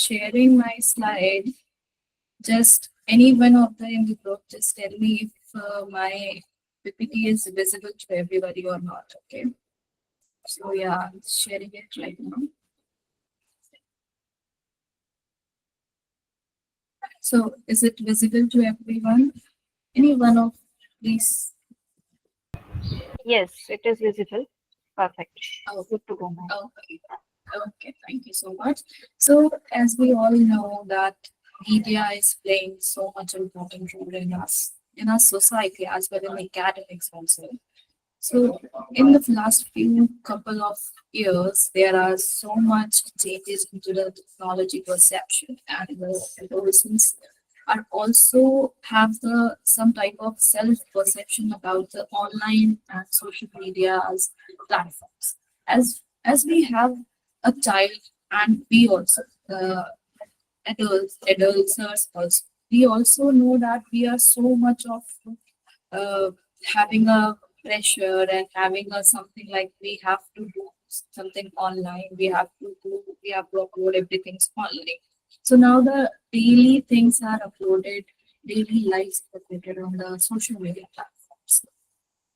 sharing my slide. Just any one of the in the group, just tell me if my PPT is visible to everybody or not. Okay. So yeah, I'm sharing it right now. So is it visible to everyone? Any one of these? Yes, it is visible. Perfect. Oh, Good to go, ma'am. okay. Okay, thank you so much. So, as we all know that media is playing so much important role in our society as well in academics also. So, in the last few couple of years, there are so much changes into the technology perception, and the adolescents are also have the some type of self perception about the online and social media as platforms. As we have a child, and we also adults also, we also know that we are so much of uh, having a pressure and having a something like we have to do something online, we have to upload everything's online. So now the daily things are uploaded, daily lives are uploaded on the social media platforms.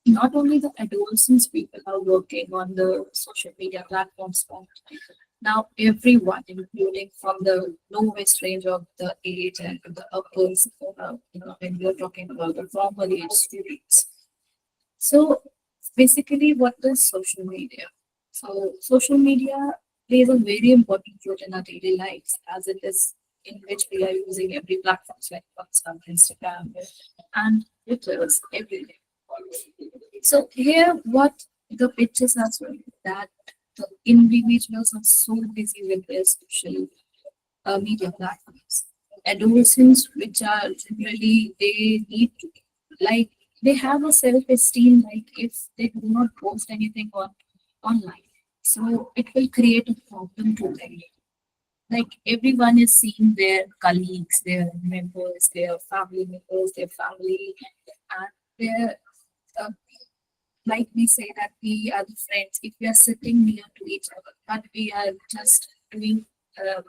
Not only the adolescents people are working on the social media platforms, but now everyone, including from the lowest range of the age and to the uppers, when we're talking about the formal age students. So basically, what is social media? So social media plays a very important role in our daily lives, as it is in which we are using every platform like WhatsApp, Instagram, and Twitter every day. So here, what the pictures are showing that the individuals are so busy with their social media platforms. Adolescents, which are generally they need to like they have a self-esteem like if they do not post anything online, so it will create a problem to them. Like everyone is seeing their colleagues, their members, their family members, their family, and their uh, like we say that we are the friends if we are sitting near to each other, but we are just doing uh,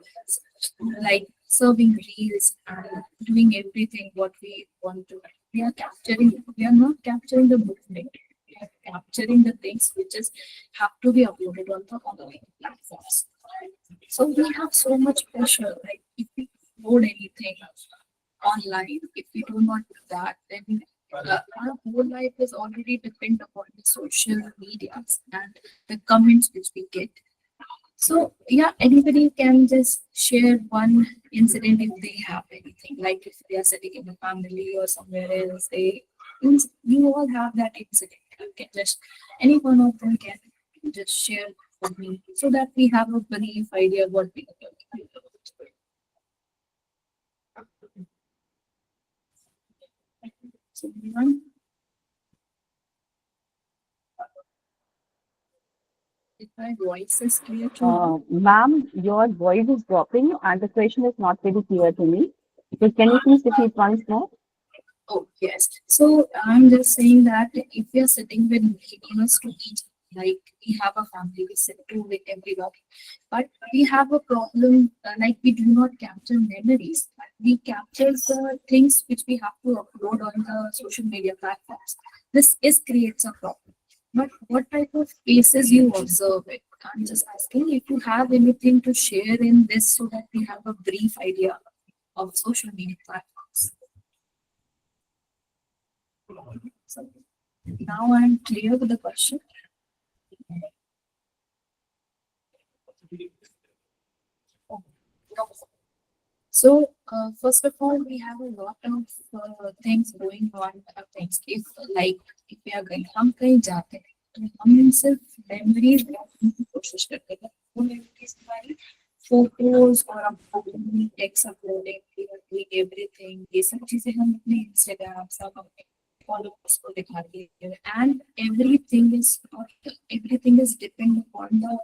like serving reels and doing everything what we want to. We are capturing, we are not capturing the movement. We are capturing the things which is have to be uploaded on the online platforms. So we have so much pressure. Like if we upload anything online, if we do not do that, then our whole life is already depend upon the social medias and the comments which we get. So yeah, anybody can just share one incident if they have anything. Like if they are sitting in a family or somewhere else, you all have that incident. You can just any one of them can just share with me so that we have a brief idea what we are talking about. So everyone, if my voice is clear to you. Ma'am, your voice is dropping and the question is not very clear to me. So can you please repeat once more? Oh, yes. So I'm just saying that if we are sitting with nearest to each, like we have a family, we sit to with everybody, but we have a problem, like we do not capture memories. We capture the things which we have to upload on the social media platforms. This is creates a problem. But what type of cases you observe it? I'm just asking if you have anything to share in this so that we have a brief idea of social media platforms. So now I'm clear with the question. So, first of all, we have a lot of things going on. Things if like if we are going, हम कहीं जाते हैं तो हम इन सिर्फ memories रखने की कोशिश करते हैं वो memories हमारी photos और हम text uploading, doing everything, ये सब चीजें हम अपने Instagram सब अपने followers को दिखाते हैं and everything is depend upon the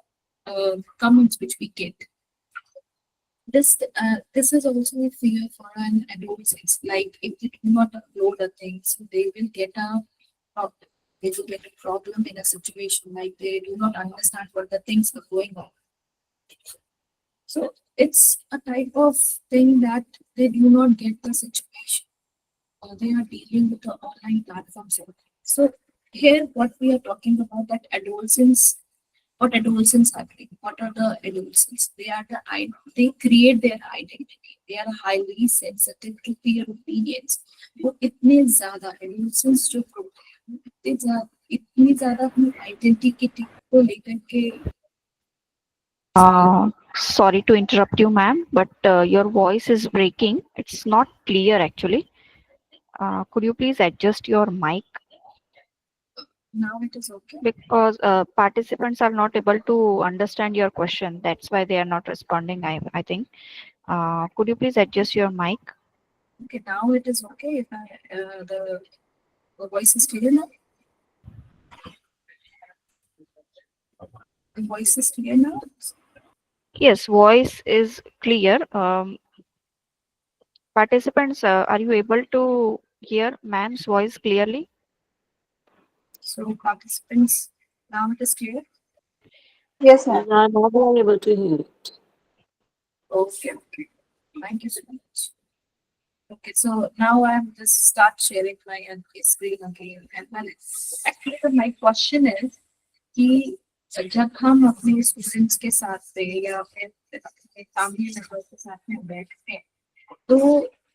comments which we get. This is also a fear for an adolescent. Like if they do not upload the things, they will get a problem. They will get a problem in a situation like they do not understand what the things are going on. So it's a type of thing that they do not get the situation, or they are dealing with the online platforms. So here, what we are talking about, that adolescents, what adolescents are doing. What are the adolescents? They create their identity. They are highly sensitive to peer opinions. वो इतने ज्यादा adolescents जो group है, इतनी ज्यादा अपनी identity को लेकर के Sorry to interrupt you, ma'am, but your voice is breaking. It's not clear actually. Could you please adjust your mic? now it is okay. Because participants are not able to understand your question. That's why they are not responding, I think. Could you please adjust your mic? Okay, now it is okay. If the voice is clear now. The voice is clear now. Yes, voice is clear. Participants, are you able to hear ma'am's voice clearly? So participants, now it is clear. Yes, ma'am. Yeah, now we are able to hear it. Okay, okay. Thank you so much. Okay, so now I'm just start sharing my screen again. And then actually my question is कि जब हम अपने students के साथ पे या फिर अपने फैमिली मेंबर्स के साथ में बैठते हैं, तो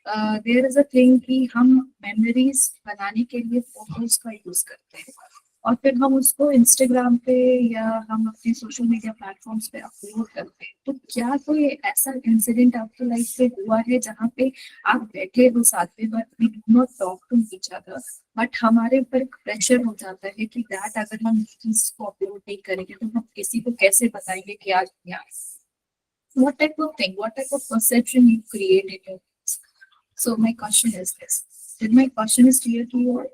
देयर इज अ थिंग कि हम मेमोरीज बनाने के लिए फोटोज का यूज करते हैं और फिर हम उसको इंस्टाग्राम पे या हम अपने सोशल मीडिया प्लेटफॉर्म्स पे अपलोड करते हैं। तो क्या कोई ऐसा इंसिडेंट आपकी लाइफ में हुआ है जहाँ पे आप बैठे हो साथ में but we do not talk to each other, but हमारे ऊपर एक प्रेशर हो जाता है कि दैट अगर हम चीज को अपलोड नहीं करेंगे तो हम किसी को कैसे बताएंगे कि आज क्या है? What type of thing, what type of perception you create in your minds? So my question is this. Did my question is clear to you all?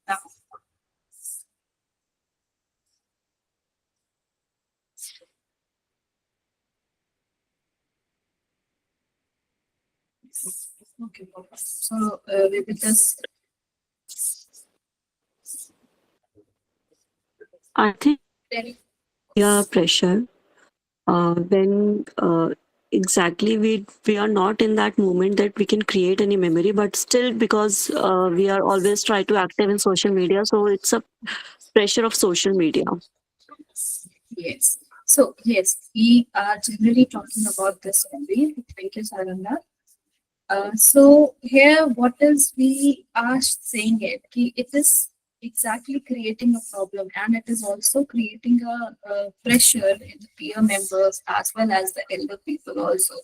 Now, okay, perfect. So we will just I think tell yeah, pressure. When exactly we are not in that moment that we can create any memory, but still because we are always try to active in social media, so it's a pressure of social media. yes. So yes, we are generally talking about this only. Thank you, Saranda. So here, what is we are saying it is exactly creating a problem, and it is also creating a pressure in the peer members as well as the elder people also.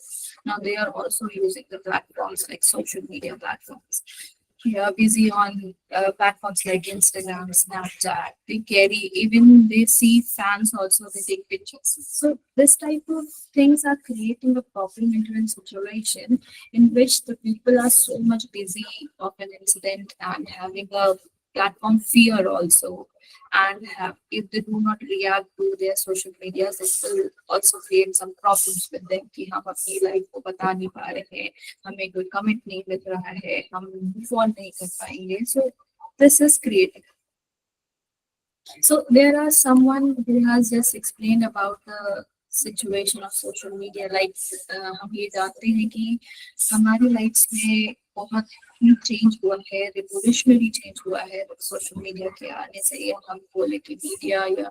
Now they are also using the platforms like social media platforms. They are busy on platforms like Instagram, Snapchat. They carry, even they see fans also, they take pictures. So this type of things are creating a problem into a situation in which the people are so much busy of an incident and having a platform fear also, and if they do not react to their social medias, it will also create some problems with them कि हम अपनी life को बता नहीं पा रहे हैं, हमें कोई कमिट नहीं मिल रहा है, हम मूव ऑन नहीं कर पाएंगे. So this is creating. So there are someone who has just explained about the situation of social media. Like हम ये जानते हैं कि हमारी लाइफ में बहुत ही चेंज हुआ है, रिवोल्यूशनरी चेंज हुआ है सोशल मीडिया के आने से, या हम बोले कि मीडिया या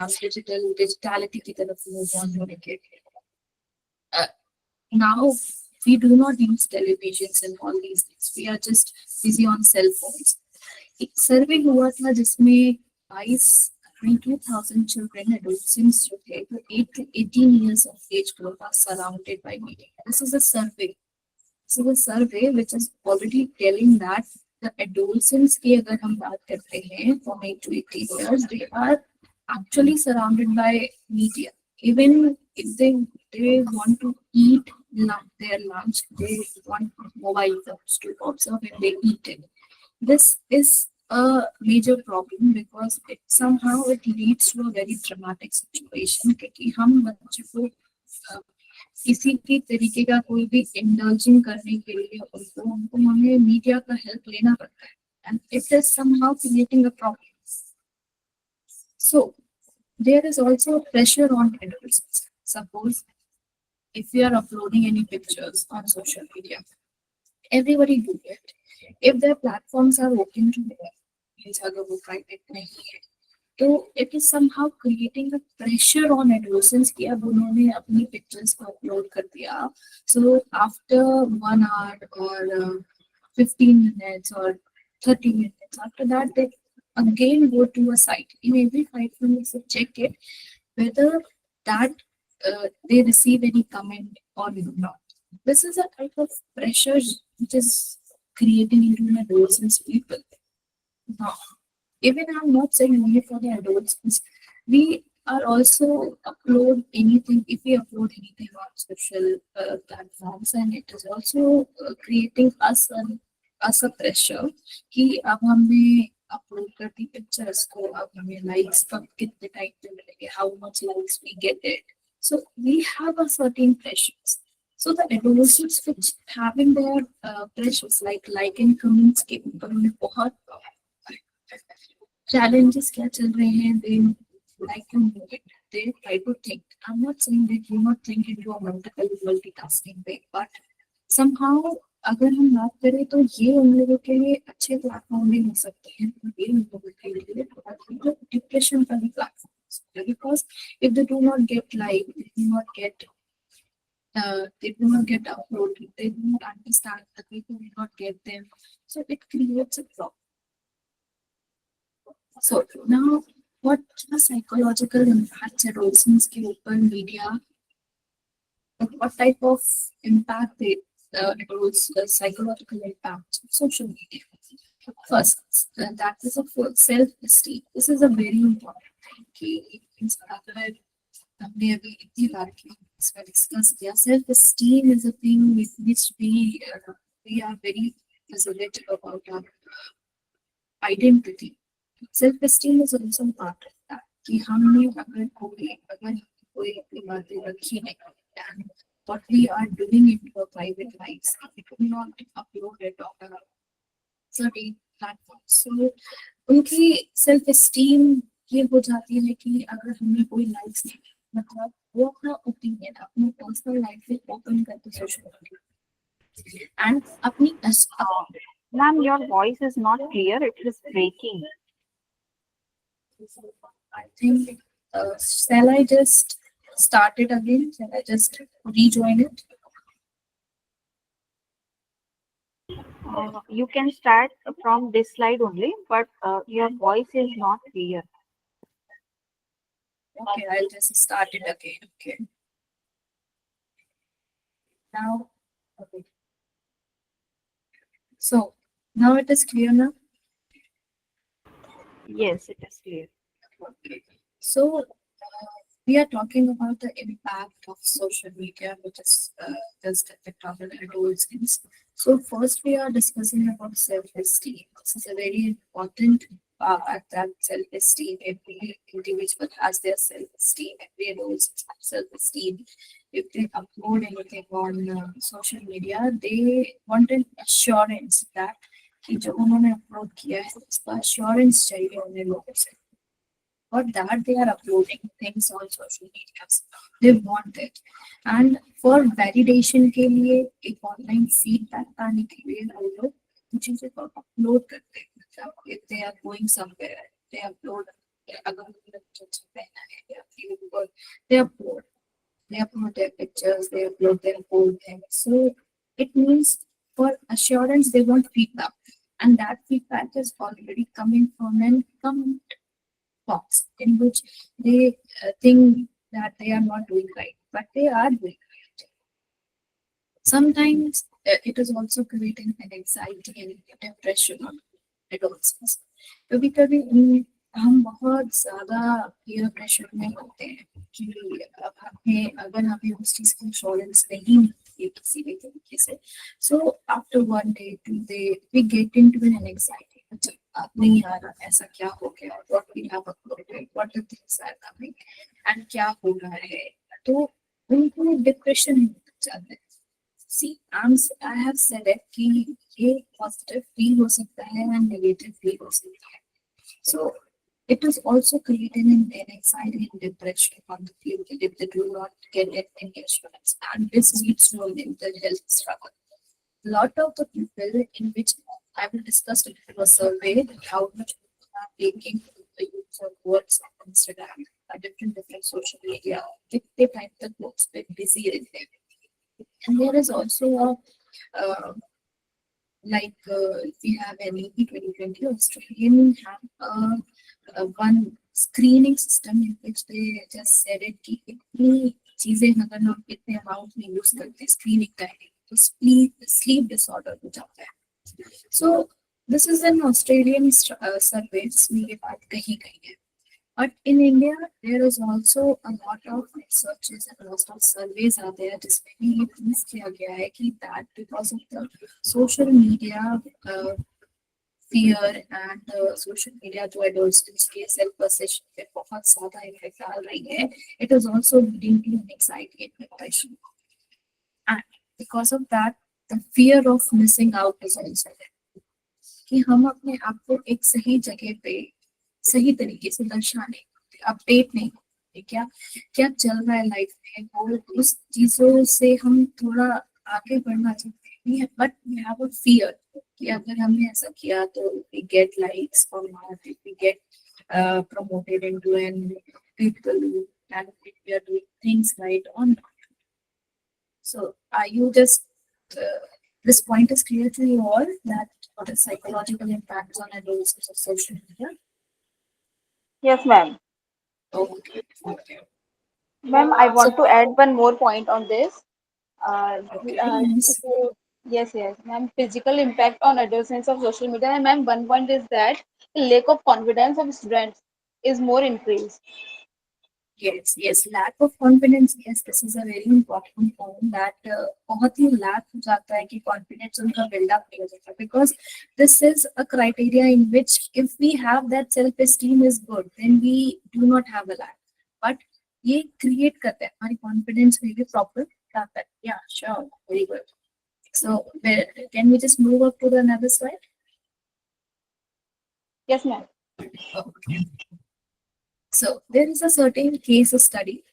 हम डिजिटलिटी की तरफ मूव ऑन होने के. Now we do not use televisions and all these things. We are just busy on cell phones. एक सर्वे हुआ था जिसमें 22,000 children, adolescents जो थे, तो 8 to 18 years of age group are surrounded by media. This is a survey. This is a survey which is already telling that the adolescents की अगर हम बात करते हैं from 8 to 18 years, they are actually surrounded by media. Even if they want to eat their lunch, they want mobile phones to observe and they eat it. This is a major problem because it somehow it leads to a very dramatic situation क्योंकि हम बच्चे को किसी भी तरीके का कोई भी इंडल्जिंग करने के लिए उनको हमें मीडिया का हेल्प लेना पड़ता है, and it is somehow creating a problem. So there is also a pressure on adults. Suppose if we are uploading any pictures on social media, everybody do it. If their platforms are open to them, means अगर वो private नहीं है, तो it is somehow creating a pressure on adolescents कि अब उन्होंने अपनी pictures को upload कर दिया. So after 1 hour or 15 minutes or 30 minutes, after that they again go to a site. In every 5 minutes, they check it whether that they receive any comment or not. This is a type of pressure which is creating into an adolescents people. Now, even I'm not saying only for the adolescents, we are also upload anything, if we upload anything on social platforms, and it is also creating us a pressure कि अब हमने upload कर दी pictures को, अब हमें likes कब कितने time पे मिलेंगे, how much likes we get it. So we have a certain pressures. So the adolescents which having their pressures like and comments के ऊपर उन्हें बहुत challenges क्या चल रहे हैं, they like to know it, they try to think. I'm not saying they do not think into a multitasking way, but somehow अगर हम बात करें तो ये उन लोगों के लिए अच्छे प्लेटफॉर्म भी हो सकते हैं, ये उन लोगों के लिए बहुत डिप्रेशन का भी platform, because if they do not get like, they do not get uploaded, they do not understand, the people do not get them, so it creates a problem. So now, what the psychological impacts adolescents के ऊपर media, what type of impact they psychological impact of social media? First, that is a self-esteem. This is a very important thing. कि अगर हमने अभी इतनी बार की इसका discuss किया, self-esteem is a thing with which we are very positive about our identity. Self-esteem is also part of that. कि हमने अगर कोई अपनी बातें रखी नहीं, and what we are doing into our private lives, we do not upload it on a certain platform. So उनकी self-esteem ये हो जाती है कि अगर हमें कोई likes नहीं, मतलब वो अपना opinion, अपनी personal life में open करके social media and अपनी Ma'am, your voice is not clear. It is breaking. I think, shall I just start it again? Shall I just rejoin it? You can start from this slide only, but your voice is not clear. Okay, I'll just start it again. Okay. Now, okay. So now it is clear now. Yes, it is clear. Okay. So we are talking about the impact of social media, which is just affect our adolescents. So first we are discussing about self-esteem. This is a very important part, that self-esteem. Every individual has their self-esteem. Every adolescent has self-esteem. If they upload anything on social media, they want an assurance that कि जो उन्होंने upload किया है उसका assurance चाहिए उन्हें लोगों से. Or that they are uploading things on social media. They want it. And for validation के लिए एक online feedback पाने के लिए वो लोग चीजें को upload करते हैं. मतलब if they are going somewhere, they upload. अगर उन्होंने कुछ अच्छा पहना है या feel good, they upload their pictures, they upload their whole thing. So it means for assurance they want feedback, and that feedback is already coming from an comment box in which they think that they are not doing right, but they are doing right. Sometimes it is also creating an anxiety and depression on adolescents. कभी हम बहुत ज्यादा peer pressure में होते हैं कि अब अगर हमें उस चीज की इंश्योरेंस नहीं मिलती है किसी भी तरीके से, so after 1 day, 2 day, we get into an anxiety. अच्छा अब नहीं आ रहा, ऐसा क्या हो गया, what we have uploaded, what the things are coming, and क्या हो रहा है, तो उनको डिप्रेशन में जाते हैं. See, I have said it कि ये positive feel हो सकता है and negative feel हो सकता है. So It is also creating an anxiety and depression on the people if they do not get it insurance, and this leads to a mental health struggle. A lot of the people in which I will discuss it in a survey how much people are taking the use of words on Instagram, different social media. They find the books very busy in there. And there is also a if we have NLD 2020, Australian have one screening system in which they just said it कि इतनी चीजें अगर हम इतने amount में use करते हैं screening time तो sleep disorder हो जाता है. So this is an Australian survey में ये बात कही गई है. But in India, there is also a lot of researches and a lot of surveys are there जिसमें भी ये प्रूव किया गया है कि that because of the social media fear and social media जो adolescents के self perception पे बहुत ज़्यादा इफेक्ट डाल रही है, it is also leading to anxiety and depression. And because of that, the fear of missing out is also there. कि हम अपने आप को एक सही जगह पे सही तरीके से दर्शाने अपडेट नहीं करते क्या क्या चल रहा है लाइफ में वो उस चीजों से हम थोड़ा आगे बढ़ना चाहते हैं but we have a fear कि अगर हमने ऐसा किया तो वी गेट लाइक्स और not we get promoted into and people and we are doing things right or not. So are you just this point is clear to you all that what is psychological impacts on adults of social media? Yes, ma'am. Okay. Okay. Ma'am, I So, want to add one more point on this. Uh, okay. Yes. so, yes, yes, ma'am. Physical impact on adolescents of social media. And ma'am, one point is that the lack of confidence of students is more increased. Yes, yes, lack of confidence. Yes, this is a very important point that बहुत ही lack हो जाता है कि confidence उनका build up नहीं हो जाता because this is a criteria in which if we have that self esteem is good then we do not have a lack. But ये create करते हैं हमारी confidence में भी proper जाता है. Yeah, sure, very good. So can we just move up to the another slide? Yes, ma'am. Okay. So there is a certain case study,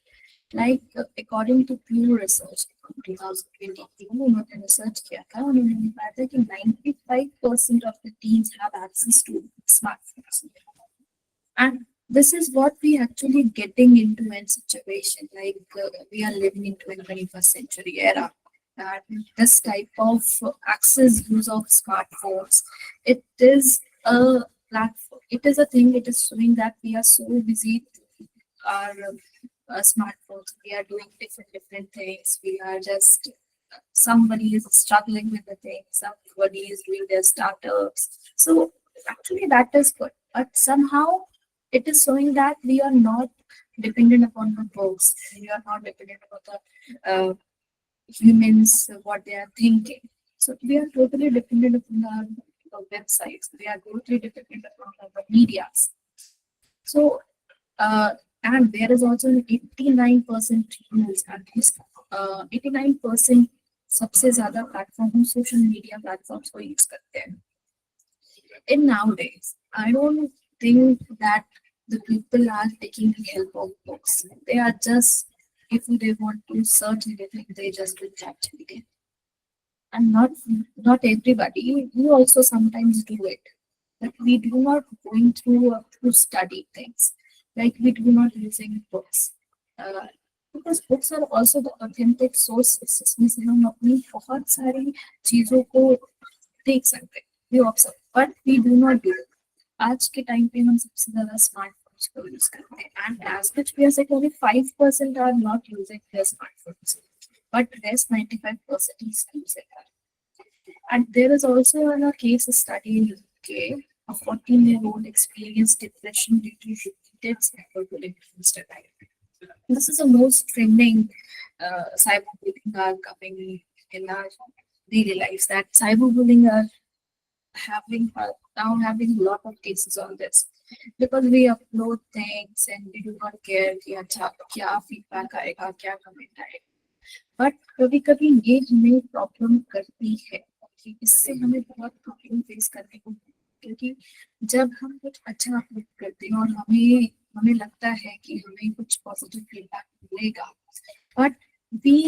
like according to Pew Research from 2020, उन्होंने research किया था उन्होंने बताया था कि 95% of the teens have access to smartphones, and this is what we actually getting into a situation like we are living in 21st century era. And this type of access use of smartphones, it is a platform. It is a thing. It is showing that we are so busy with our smartphones. We are doing different things. We are just somebody is struggling with the thing. Somebody is doing their startups. So actually, that is good. But somehow, it is showing that we are not dependent upon the books. We are not dependent upon the humans what they are thinking. So we are totally dependent upon our websites. We are totally dependent upon our medias. So and there is also an 89% use at least 89% सबसे ज़्यादा platform हम social media platforms को use करते हैं. And nowadays, I don't think that the people are taking the help of books. They are just if they want to search anything, they just do ChatGPT. And not everybody. We also sometimes do it, but we do not going through to study things. Like we do not using books, because books are also the authentic sources. इसमें से हम अपनी बहुत सारी चीजों को देख सकते हैं, we observe, but we do not do it. आज के टाइम पे हम सबसे ज्यादा स्मार्टफोन्स को यूज करते हैं and as much we are saying only 5% are not using their smartphones, but rest 95% is using that. And there is also a case study in UK. A 14-year-old experienced depression due to repeated cyberbullying on Instagram. This is the most trending cyberbullying are coming in our daily lives. That cyberbullying are now having a lot of cases on this because we upload things and we do not care कि अच्छा क्या feedback आएगा क्या comment आएगा. But कभी कभी ये हमें प्रॉब्लम करती है कि इससे हमें बहुत प्रॉब्लम फेस करने को क्योंकि जब हम कुछ अच्छा अपलोड करते हैं और हमें हमें लगता है कि हमें कुछ पॉजिटिव फीडबैक मिलेगा, but we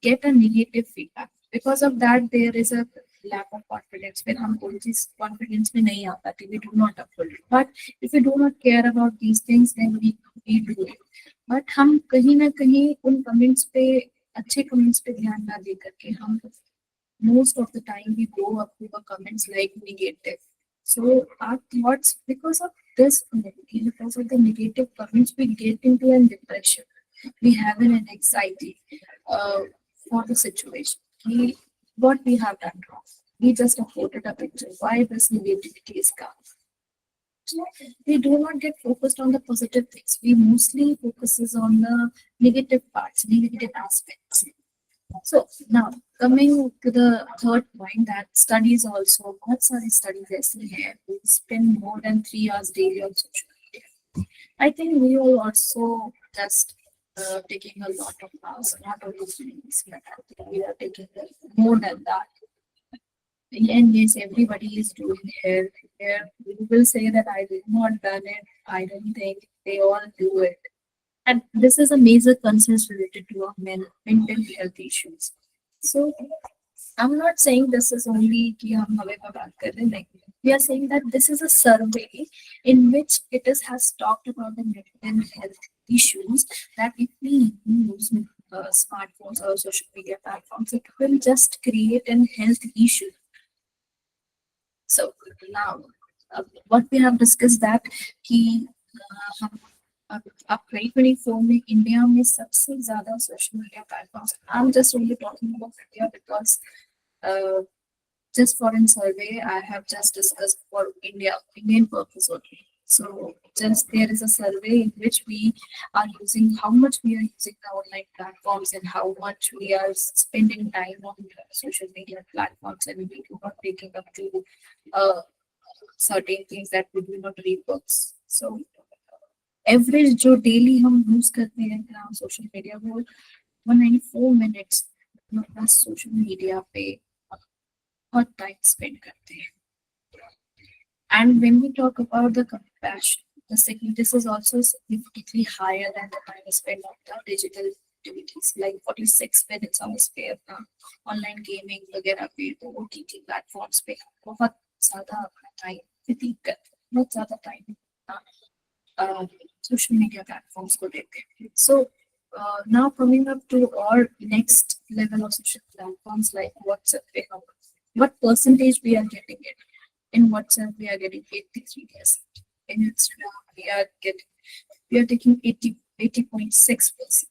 get a negative feedback, because of that there is a lack of confidence. फिर हम कोई चीज कॉन्फिडेंस में नहीं आ पाती, we do not upload it. But if we do not care about these things, then we do it. But हम कहीं ना कहीं उन कमेंट्स पे, अच्छे कमेंट्स पे ध्यान ना दे करके हम most of the time we go up to the comments like negative. So our thoughts, because of this community, because of the negative comments, we get into a depression. We have an anxiety for the situation. What we have done wrong. We just uploaded a picture. Why this negativity is coming? So we do not get focused on the positive things. We mostly focuses on the negative parts, negative aspects. So now coming to the third point, that studies also, बहुत सारी studies ऐसी हैं who spend more than 3 hours daily on social media. I think we are also just taking a lot of hours, not only studies, but I think we are taking more than that. And yes, everybody is doing hair. You will say that I did not done it. I don't think they all do it. And this is a major concern related to our mental health issues. So I'm not saying this is only कि हम हमें पे बात कर रहे हैं, like we are saying that this is a survey in which it is has talked about the mental health issues, that if we use smartphones or social media platforms, it will just create an health issue. So now what we have discussed that कि हम अब 2024 में India में सबसे ज्यादा social media platforms, I am just only talking about India because just for in survey I have just discussed for Indian purpose only. So just there is a survey in which we are using, how much we are using the online platforms and how much we are spending time on social media platforms, and we do not taking up to certain things, that we do not read books. So average जो daily हम use करते हैं social media, वो 194 minutes अपना social media पे बहुत time spend करते हैं. And when we talk about the compassion, this is also significantly higher than the time spent on the digital activities, like 46 minutes on spare online gaming वगैरह पे, तो OTT platforms पे बहुत ज़्यादा अपना टाइम व्यतीत करते हैं, बहुत ज़्यादा टाइम social media platforms को देते हैं. So now coming up to our next level of social platforms like WhatsApp, what percentage we are getting it? In WhatsApp we are getting 83%. In Instagram we are taking 80.6%.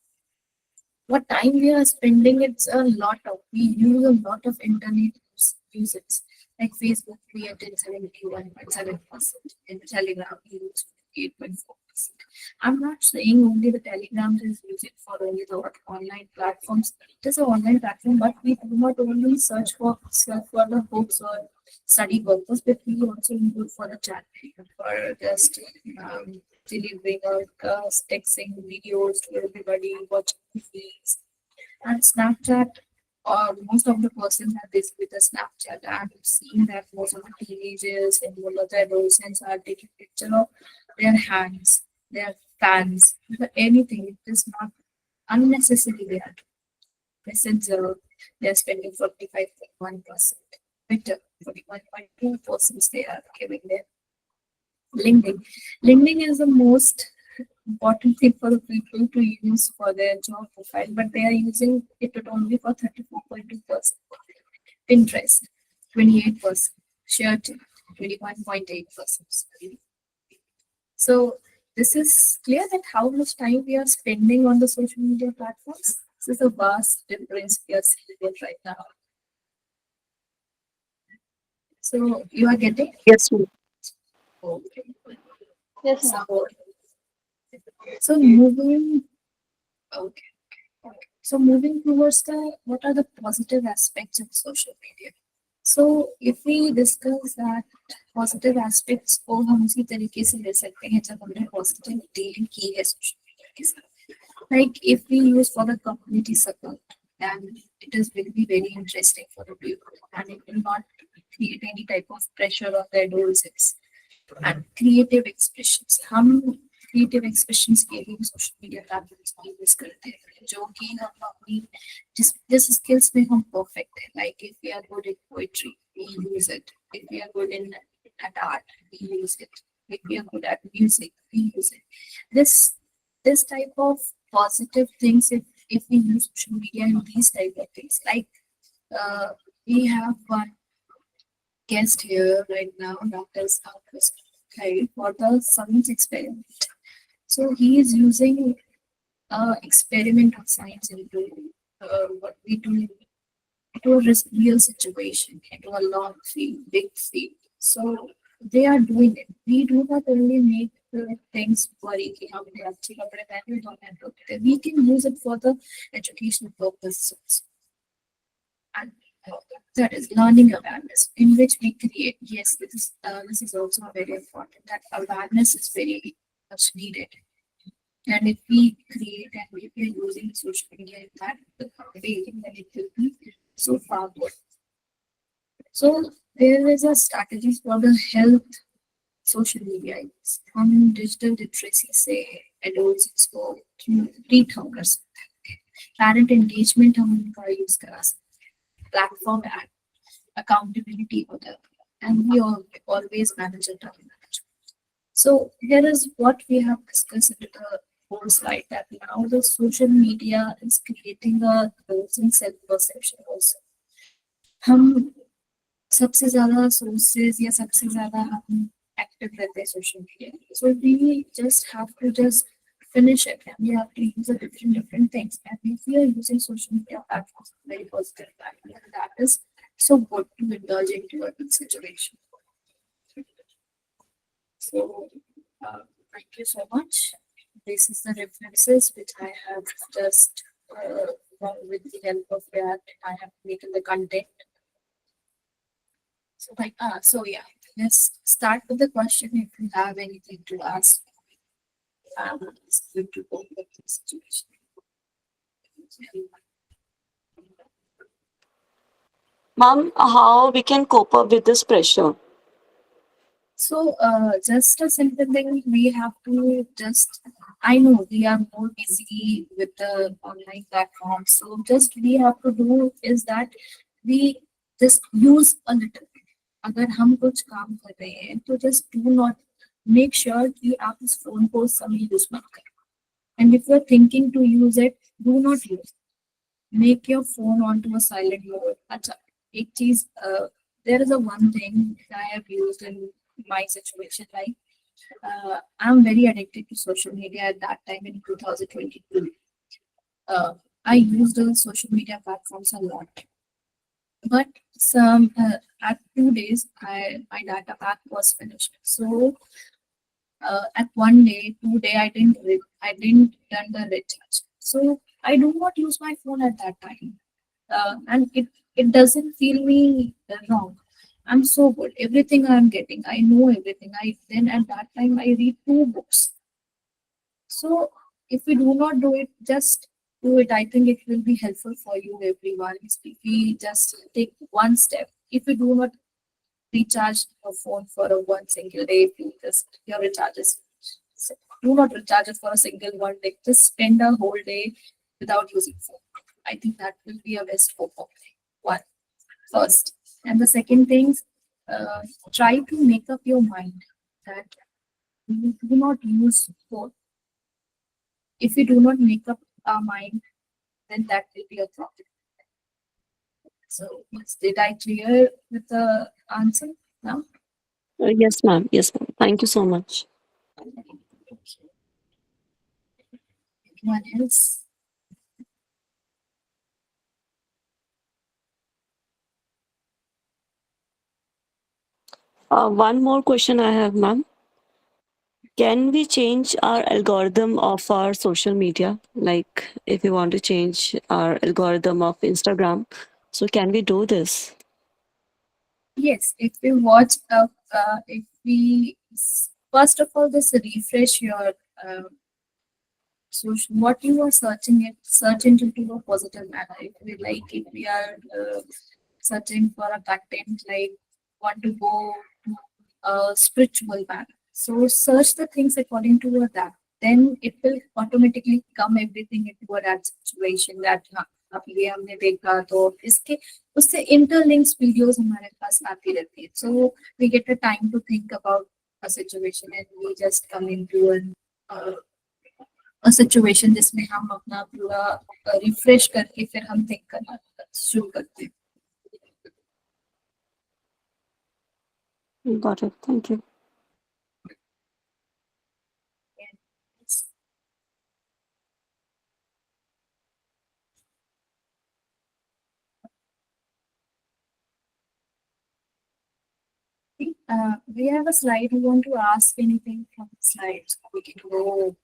What time we are spending, it's a lot of, we use a lot of internet usage. Like Facebook we are getting 71.7%. In Telegram we use 8.4%. I'm not saying only the Telegram is used for only the online platforms. It is an online platform, but we do not only search for the books or study purpose, but we also use it for the chat, for just delivering or texting videos to everybody, watching movies. And Snapchat, most of the persons have this with the Snapchat. I'm seeing that most of the teenagers and all of the adolescents are taking picture of their hands, their fans, anything. It is not unnecessary there. Messenger, they are spending 45.1%. Twitter, 41.2% they are giving there. LinkedIn is the most important thing for the people to use for their job profile, but they are using it only for 34.2%. Pinterest, 28%. ShareTip, 21.8%. So this is clear that how much time we are spending on the social media platforms. This is a vast difference we are seeing it right now. So you are getting? Yes, ma'am. Okay. Yes, ma'am. So moving, okay. So moving towards what are the positive aspects of social media? So if we discuss that positive aspects को हम उसी तरीके से ले सकते हैं जब हमने positive dealing की है social media के साथ. Like if we use for the community support, then it is will be very interesting for the people, and it will not create any type of pressure on the adolescents. And creative expressions, हम creative expressions के लिए social media platforms का use करते हैं, जो कि हम अपनी जिस skills में हम perfect हैं, like if we are good in poetry, we use it. If we are good in at art, we use it. If we are good at music, we use it. This type of positive things, if we use social media in these type of things, like we have one guest here right now, Dr. Marcus, for the science experiment. So he is using experiment of science into what we do into a real situation, into a long field, big field. So they are doing it. We do not only make things worry कि हमने अच्छे कपड़े पहने हुए तो हम रोकते हैं. We can use it for the educational purposes. And that is learning awareness, in which we create. Yes, this is also very important. That awareness is very much needed. And if we create and if we are using social media in that way, then it will be so far good. So there is a strategy for the health social media. हम digital literacy से adolescents को treat हम कर सकते हैं. Parent engagement हम उनका use करा सकते हैं. Platform ad, accountability होता है. And we always manage it. So here is what we have discussed in the whole slide, that now the social media is creating a losing self-perception also. हम सबसे ज़्यादा sources या सबसे ज़्यादा हम active रहते हैं social media. So we just have to just finish it, and we have to use a different things. And if we are using social media platforms very positive impact, and that is so good to indulge into a good situation. So thank you so much. This is the references which I have just with the help of that I have taken the content. So so yeah, let's start with the question. If you have anything to ask, it's good to go with the situation. Mom, how we can cope up with this pressure? So just a simple thing, we have to just, I know we are more busy with the online platform. So just we have to do is that we just use a little bit. अगर हम कुछ काम कर रहे हैं तो just do not make sure कि आप इस phone को समय use मत करें. And if you're thinking to use it, do not use it. Make your phone onto a silent mode. अच्छा, एक चीज, there is a one thing that I have used in my situation, like I'm very addicted to social media at that time in 2022. I used the social media platforms a lot, but some at 2 days my data pack was finished. So at 1 day, 2 day I didn't done the recharge. So I do not use my phone at that time, and it doesn't feel me wrong. I'm so good. Everything I'm getting, I know everything. I then at that time I read 2 books. So if we do not do it, just do it. I think it will be helpful for you, everyone. If we just take one step. If we do not recharge your phone for a one single day, if you just your recharge is, do not recharge it for a single one day. Just spend a whole day without using phone. I think that will be a best hope of one first. And the second thing, try to make up your mind that you do not use phone. If we do not make up our mind, then that will be a problem. So did I clear with the answer now? Yes, ma'am. Yes, ma'am. Thank you so much. Anyone else? One more question I have, ma'am. Can we change our algorithm of our social media? Like, if we want to change our algorithm of Instagram, so can we do this? Yes, if we watch, if we first of all, just refresh your social, what you are searching it, search it into a positive manner. If we are searching for a content like want to go to a spiritual manner. So search the things according to that. Then it will automatically come everything into a that situation that हाँ अब ये हमने देखा तो इसके उससे interlinks videos हमारे पास आती रहती है. So we get a time to think about a situation and we just come into uh, a situation जिसमें हम अपना पूरा रिफ्रेश करके फिर हम थिंक करना शुरू करते हैं. Got it. Thank you. We have a slide. You want to ask anything from the slides? We can go.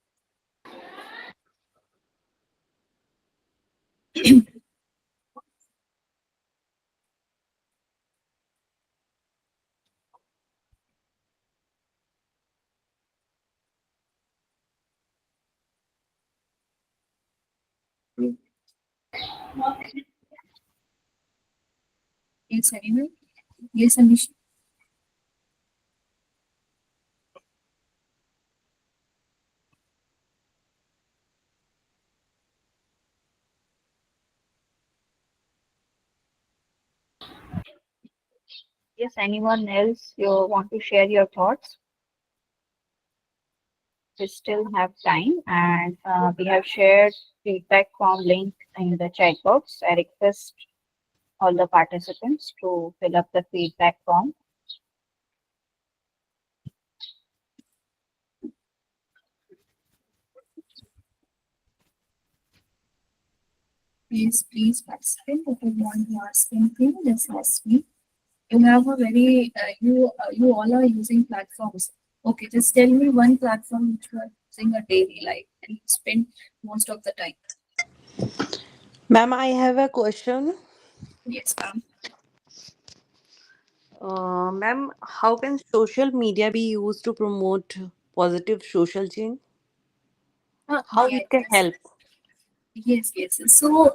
Yes, anyone? Yes, Anish. Yes, anyone else you want to share your thoughts? We still have time, and we have shared feedback form link in the chat box. I request all the participants to fill up the feedback form. Please participate. If you want to ask anything, just ask me. You have a very you all are using platforms. Okay, just tell me one platform which you are using a daily life and you spend most of the time. Ma'am, I have a question. Yes, ma'am. Ma'am, how can social media be used to promote positive social change? How it can Yes, help? yes. So,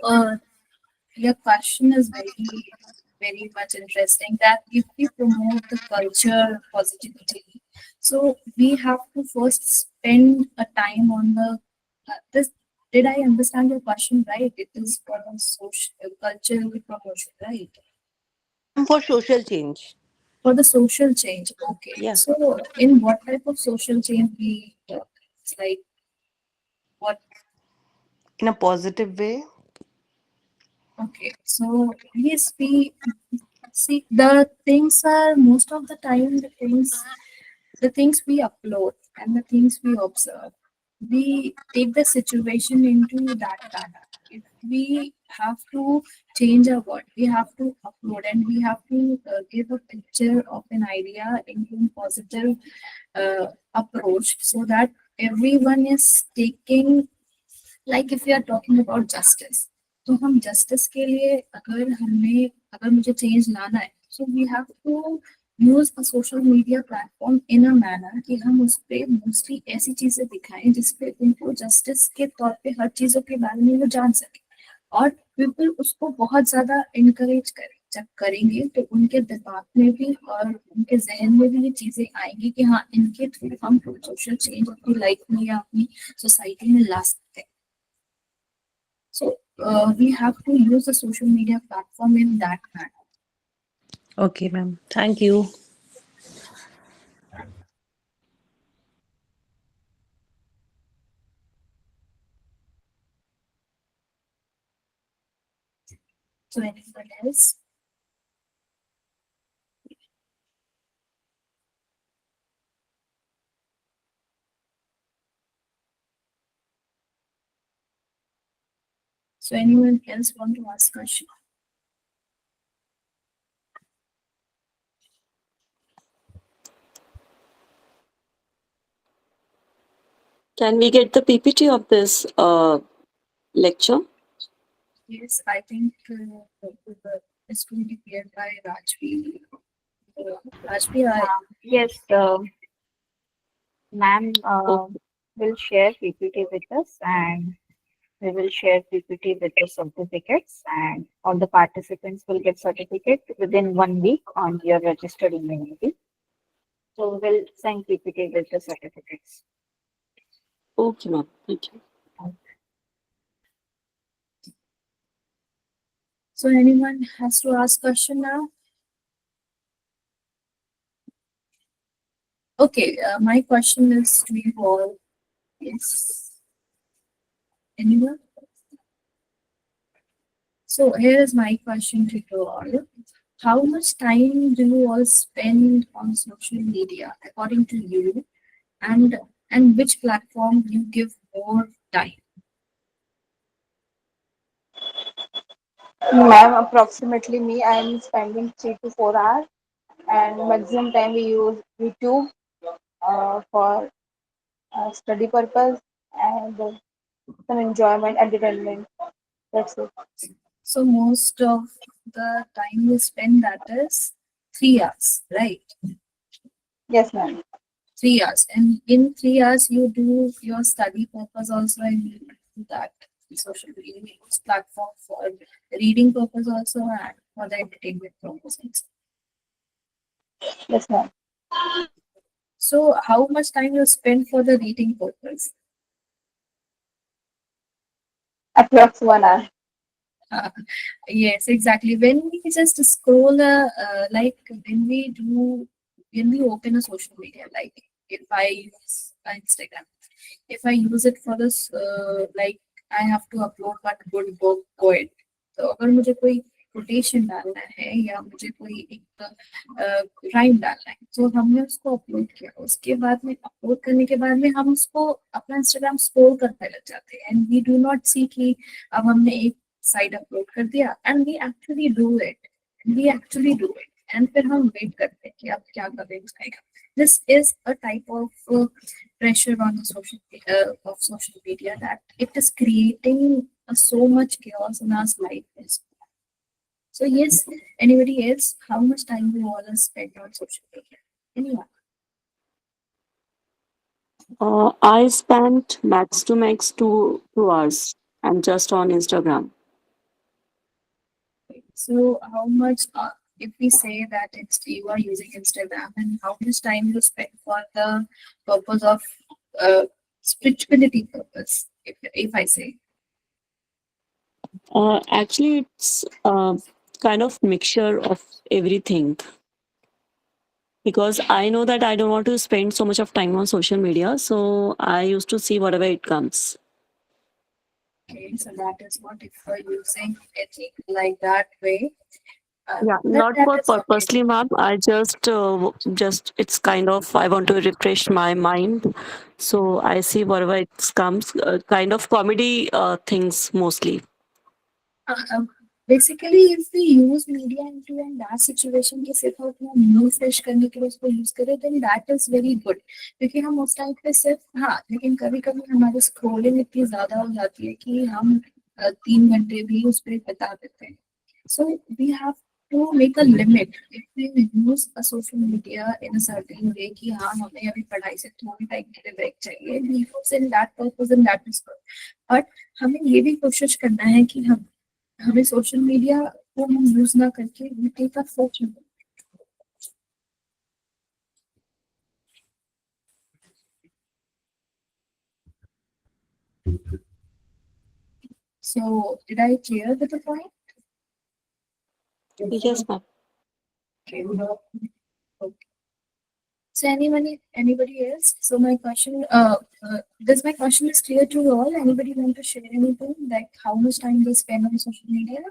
your question is very much interesting. That if we promote the culture positivity, so we have to first spend a time on the this. Did I understand your question right? It is for the social cultural promotion, right? Ma'am, for social change. For the social change. Okay. Yeah, So, in what type of social change we talk? It's like what? in a positive way. Okay. So yes, we see the things are most of the time the things we upload and the things we observe, we take the situation into that manner. If we have to change our word, we have to upload and we have to give a picture of an idea into positive approach so that everyone is taking, like if we are talking about justice, तो हम justice के लिए अगर मुझे change लाना है, so we have to use a social media platform in a manner कि हम उस पे mostly ऐसी चीजें दिखाएं जिसपे उनको justice के तौर पे हर चीजों के बारे में वो जान सके और people उसको बहुत ज्यादा encourage करें. जब करेंगे तो उनके दिमाग में भी और उनके जहन में भी ये चीजें आएंगी कि हाँ इनके थ्रू हम सोशल चेंज अपनी लाइफ में या अपनी सोसाइटी में ला सकते हैं. So we have to use the social media platform in that manner. Okay, ma'am. Thank you. So anyone else? So anyone else want to ask question? Can we get the PPT of this lecture? Yes, I think it's going to be cleared by Rajvi. Rajvi, Yes, ma'am Oh, will share PPT with us, and We will share PPT with the certificates, and all the participants will get certificate within 1 week on your registered email ID. So we will send PPT with the certificates. Okay, ma'am. Thank you. So anyone has to ask question now? Okay, my question is to you all. Yes. Anyone? So here is my question to you all. How much time do you all spend on social media according to you, and which platform you give more time? Ma'am, approximately me, I am spending 3 to 4 hours, and maximum time we use YouTube for study purpose and some enjoyment, entertainment. That's it. So most of the time you spend, that is 3 hours, right? Yes, ma'am. 3 hours, and in 3 hours you do your study purpose also, and you do that social media use platform for reading purpose also and for the entertainment purpose also. Yes, ma'am. So how much time you spend for the reading purpose? Approx 1 hour. Uh, yes, exactly. When we just scroll, like when we open a social media, like if I use Instagram, if I use it for this, like I have to upload one good book poet. तो अगर मुझे कोई quotation डालना है या मुझे कोई एक राइम डालना है, तो हमने उसको अपलोड किया, उसके बाद में अपलोड करने के बाद में हम उसको अपना इंस्टाग्राम स्क्रॉल करते लग जाते हैं, and we do not see कि अब हमने एक साइड अपलोड कर दिया, and we actually do it, and फिर हम वेट करते हैं कि अब क्या करेंगे जाएगा. This is a type of pressure on the social media, that it is creating so much chaos in our life. So yes, anybody else? How much time do you all spend on social media? Anyone? I spent max to max 2 hours and just on Instagram. So how much, if we say that it's you are using Instagram, and how much time you spend for the purpose of spirituality purpose? If I say, Actually, it's kind of mixture of everything because I know that I don't want to spend so much of time on social media, so I used to see whatever it comes. okay, so that is what if you're using it like that way. Yeah, That not that for is okay. purposely, ma'am. I just it's kind of I want to refresh my mind, so I see whatever it comes. Kind of comedy things mostly. Basically if we use media into in that situation कि सिर्फ अपना mood fresh करने के लिए उसको use करें, then that is very good, क्योंकि हम उस टाइम पे सिर्फ, हाँ, लेकिन कभी कभी हमारी स्क्रोलिंग इतनी ज्यादा हो जाती है कि हम 3 घंटे भी उस पर बिता देते हैं. So we have to make a limit if we use a social media in a certain way कि हाँ हमें अभी पढ़ाई से थोड़ी टाइम के लिए ब्रेक चाहिए, we use in that purpose and that is good. But हमें ये भी कोशिश करना है कि हमें सोशल मीडिया को हम यूज ना करके we take a fortune. So did I clear with the point? Yes, ma'am. Okay. Okay. So anybody else? So my question, does my question is clear to you all? Anybody want to share anything, like how much time they spend on social media?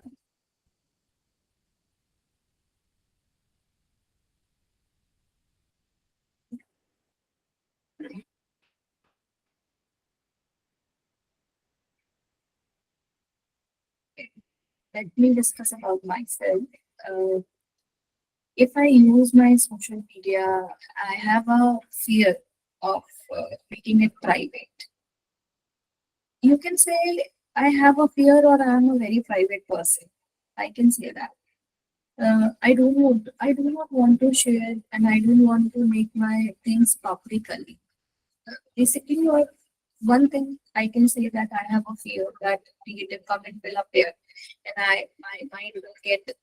Let me discuss about myself. Uh, if I use my social media, I have a fear of making it private. You can say I have a fear, or I am a very private person. I can say that. I do not want to share, and I don't want to make my things publicly. Basically, or one thing I can say that I have a fear that negative comment will appear, and my mind will get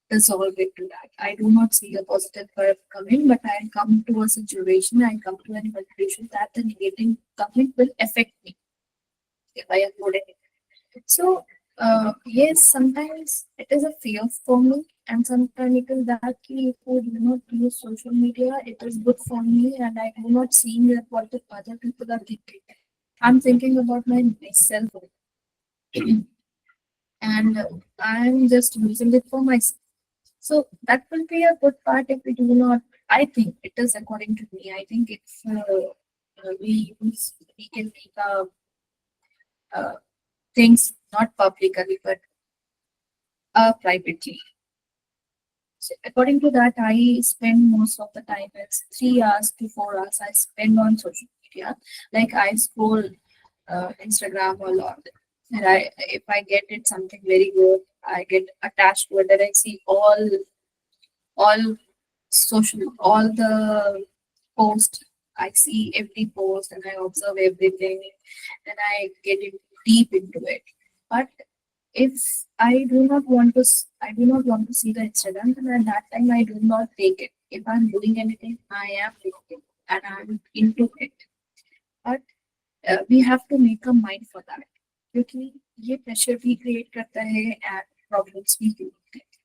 dissolved into that. I do not see a positive comment, but I come to a situation, I come to an conclusion that the negative comment will affect me if I upload it. So, yes, sometimes it is a fear for me, and sometimes it is that if I do not use social media, it is good for me, and I do not see that what the other people are thinking. I'm thinking about myself, and I'm just using it for myself. So that will be a good part if we do not. I think it is according to me. I think if we can make things not publicly but privately. So according to that, I spend most of the time. It's 3 hours to 4 hours I spend on social media. Like I scroll Instagram a lot, and I if I get it something very good, I get attached to it. That I see all all the post. I see every post and I observe everything, and I get deep into it. But if I do not want to see the Instagram, and at that time I do not take it. If I'm doing anything, I am doing it and I'm into it. But we have to make a mind for that. क्योंकि ये pressure भी create करता है and problems भी create करता है.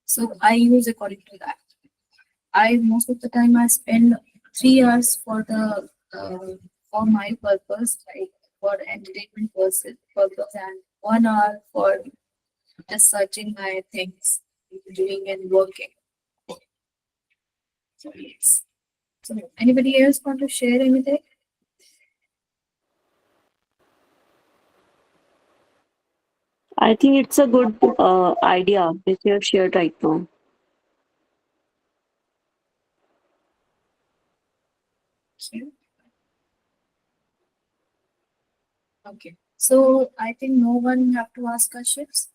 So I use according to that. I most of the time I spend 3 hours for my purpose, like for entertainment purpose, and 1 hour for just searching my things, doing and working. So yes. So anybody else want to share anything? I think it's a good idea which you have shared right now. Okay. Okay. So I think no one have to ask questions.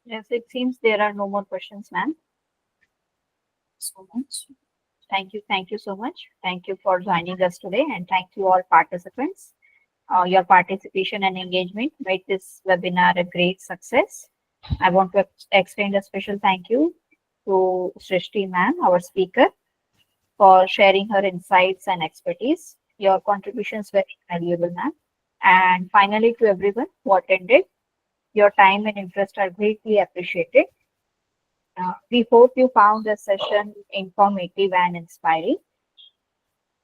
Yes, it seems there are no more questions, ma'am. So much. Thank you so much. Thank you for joining us today, and thank you all participants. Your participation and engagement made this webinar a great success. I want to extend a special thank you to Srishti ma'am, our speaker, for sharing her insights and expertise. Your contributions were invaluable, ma'am. And finally, to everyone who attended, your time and interest are greatly appreciated. We hope you found the session informative and inspiring.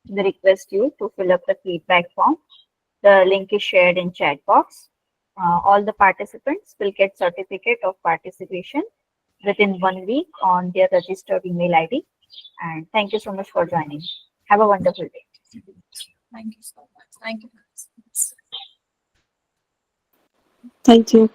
We request you to fill up the feedback form. The link is shared in chat box. All the participants will get certificate of participation within 1 week on their registered email ID. And thank you so much for joining. Have a wonderful day. Thank you so much. Thank you. Thank you.